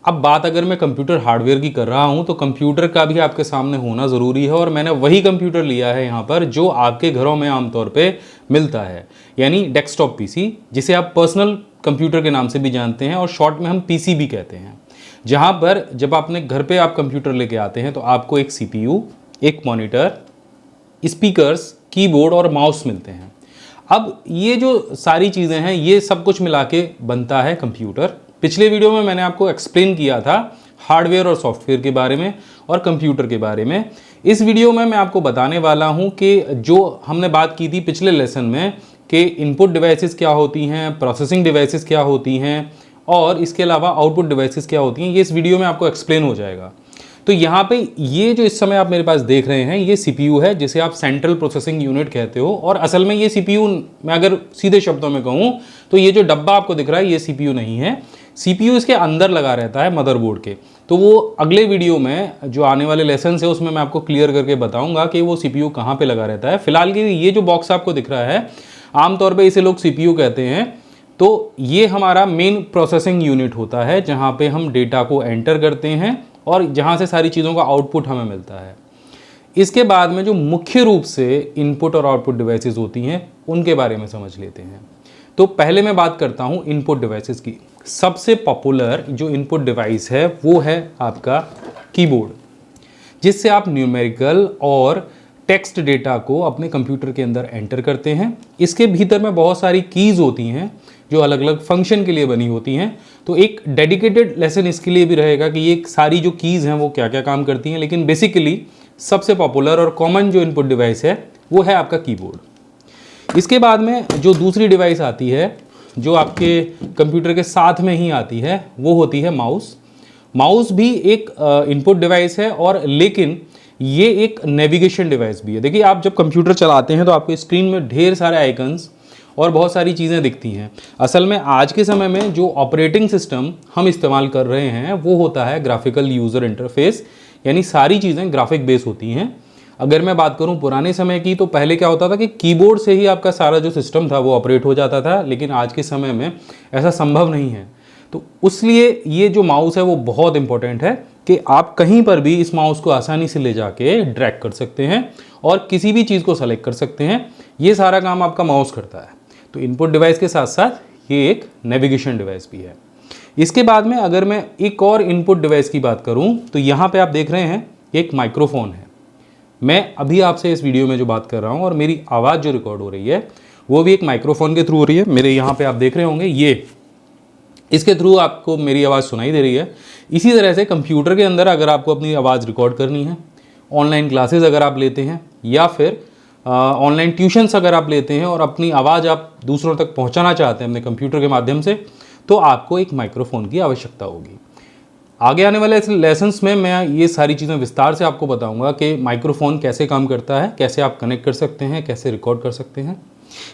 अब बात अगर मैं कंप्यूटर हार्डवेयर की कर रहा हूं तो कंप्यूटर का भी आपके सामने होना ज़रूरी है, और मैंने वही कंप्यूटर लिया है यहाँ पर जो आपके घरों में आमतौर पे मिलता है, यानी डेस्कटॉप पीसी, जिसे आप पर्सनल कंप्यूटर के नाम से भी जानते हैं और शॉर्ट में हम पीसी भी कहते हैं। जहाँ पर जब अपने घर पे आप कंप्यूटर लेके आते हैं तो आपको एक CPU, एक मॉनिटर, स्पीकर्स, कीबोर्ड और माउस मिलते हैं। अब ये जो सारी चीज़ें हैं ये सब कुछ मिला के बनता है कंप्यूटर। पिछले वीडियो में मैंने आपको एक्सप्लेन किया था हार्डवेयर और सॉफ्टवेयर के बारे में और कंप्यूटर के बारे में। इस वीडियो में मैं आपको बताने वाला हूं कि जो हमने बात की थी पिछले लेसन में कि इनपुट डिवाइसेस क्या होती हैं, प्रोसेसिंग डिवाइसेस क्या होती हैं और इसके अलावा आउटपुट डिवाइसेस क्या होती हैं, ये इस वीडियो में आपको एक्सप्लेन हो जाएगा। तो यहाँ पे ये जो इस समय आप मेरे पास देख रहे हैं ये CPU है, जिसे आप सेंट्रल प्रोसेसिंग यूनिट कहते हो। और असल में ये CPU, मैं अगर सीधे शब्दों में कहूँ तो ये जो डब्बा आपको दिख रहा है ये CPU नहीं है। CPU इसके अंदर लगा रहता है मदरबोर्ड के। तो वो अगले वीडियो में जो आने वाले लेसन है उसमें मैं आपको क्लियर करके बताऊंगा कि वो CPU कहाँ पे लगा रहता है। फिलहाल के ये जो बॉक्स आपको दिख रहा है आमतौर पे इसे लोग CPU कहते हैं। तो ये हमारा मेन प्रोसेसिंग यूनिट होता है जहाँ पे हम डेटा को एंटर करते हैं और जहाँ से सारी चीज़ों का आउटपुट हमें मिलता है। इसके बाद में जो मुख्य रूप से इनपुट और आउटपुट डिवाइसेस होती हैं उनके बारे में समझ लेते हैं। तो पहले मैं बात करता हूँ इनपुट डिवाइसेस की। सबसे पॉपुलर जो इनपुट डिवाइस है वो है आपका कीबोर्ड, जिससे आप न्यूमेरिकल और टेक्स्ट डेटा को अपने कंप्यूटर के अंदर एंटर करते हैं। इसके भीतर में बहुत सारी कीज़ होती हैं जो अलग अलग फंक्शन के लिए बनी होती हैं। तो एक डेडिकेटेड लेसन इसके लिए भी रहेगा कि ये सारी जो कीज़ हैं वो क्या क्या काम करती हैं, लेकिन बेसिकली सबसे पॉपुलर और कॉमन जो इनपुट डिवाइस है वो है आपका कीबोर्ड। इसके बाद में जो दूसरी डिवाइस आती है जो आपके कंप्यूटर के साथ में ही आती है वो होती है माउस। माउस भी एक इनपुट डिवाइस है और लेकिन ये एक नेविगेशन डिवाइस भी है। देखिए, आप जब कंप्यूटर चलाते हैं तो आपको स्क्रीन में ढेर सारे आइकन्स और बहुत सारी चीज़ें दिखती हैं। असल में आज के समय में जो ऑपरेटिंग सिस्टम हम इस्तेमाल कर रहे हैं वो होता है ग्राफिकल यूज़र इंटरफेस, यानी सारी चीज़ें ग्राफिक बेस होती हैं। अगर मैं बात करूं पुराने समय की तो पहले क्या होता था कि कीबोर्ड से ही आपका सारा जो सिस्टम था वो ऑपरेट हो जाता था, लेकिन आज के समय में ऐसा संभव नहीं है। तो उसलिए ये जो माउस है वो बहुत इंपॉर्टेंट है कि आप कहीं पर भी इस माउस को आसानी से ले जाके ड्रैग कर सकते हैं और किसी भी चीज़ को सेलेक्ट कर सकते हैं। ये सारा काम आपका माउस करता है। तो इनपुट डिवाइस के साथ साथ ये एक नेविगेशन डिवाइस भी है। इसके बाद में अगर मैं एक और इनपुट डिवाइस की बात करूं तो यहाँ पे आप देख रहे हैं एक माइक्रोफोन है। मैं अभी आपसे इस वीडियो में जो बात कर रहा हूँ और मेरी आवाज़ जो रिकॉर्ड हो रही है वो भी एक माइक्रोफोन के थ्रू हो रही है। मेरे यहाँ पे आप देख रहे होंगे ये, इसके थ्रू आपको मेरी आवाज़ सुनाई दे रही है। इसी तरह से कंप्यूटर के अंदर अगर आपको अपनी आवाज़ रिकॉर्ड करनी है, ऑनलाइन क्लासेस अगर आप लेते हैं या फिर ऑनलाइन ट्यूशन्स अगर आप लेते हैं और अपनी आवाज़ आप दूसरों तक पहुंचाना चाहते हैं अपने कंप्यूटर के माध्यम से, तो आपको एक माइक्रोफोन की आवश्यकता होगी। आगे आने वाले लेसन्स में मैं ये सारी चीज़ें विस्तार से आपको बताऊंगा कि माइक्रोफोन कैसे काम करता है, कैसे आप कनेक्ट कर सकते हैं, कैसे रिकॉर्ड कर सकते हैं।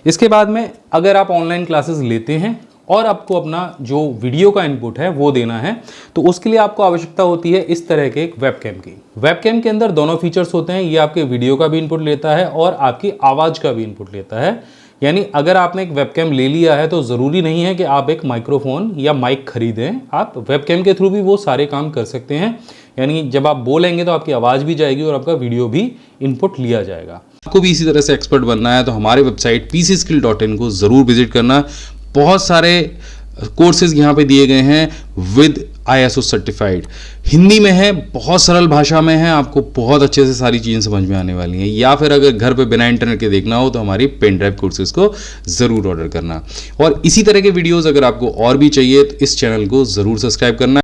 इसके बाद में अगर आप ऑनलाइन क्लासेस लेते हैं और आपको अपना जो वीडियो का इनपुट है वो देना है तो उसके लिए आपको आवश्यकता होती है इस तरह के एक वेबकैम की। वेबकैम के अंदर दोनों फीचर्स होते हैं, ये आपके वीडियो का भी इनपुट लेता है और आपकी आवाज़ का भी इनपुट लेता है। यानी अगर आपने एक वेबकैम ले लिया है तो ज़रूरी नहीं है कि आप एक माइक्रोफोन या माइक खरीदें, आप वेबकैम के थ्रू भी वो सारे काम कर सकते हैं। यानी जब आप बोलेंगे तो आपकी आवाज़ भी जाएगी और आपका वीडियो भी इनपुट लिया जाएगा। आपको भी इसी तरह से एक्सपर्ट बनना है तो हमारे वेबसाइट pcskill.in को ज़रूर विजिट करना। बहुत सारे कोर्सेज यहाँ पे दिए गए हैं विद ISO सर्टिफाइड, हिंदी में है, बहुत सरल भाषा में है, आपको बहुत अच्छे से सारी चीज़ें समझ में आने वाली हैं। या फिर अगर घर पे बिना इंटरनेट के देखना हो तो हमारी पेन ड्राइव कोर्सेज को ज़रूर ऑर्डर करना। और इसी तरह के वीडियोज़ अगर आपको और भी चाहिए तो इस चैनल को ज़रूर सब्सक्राइब करना।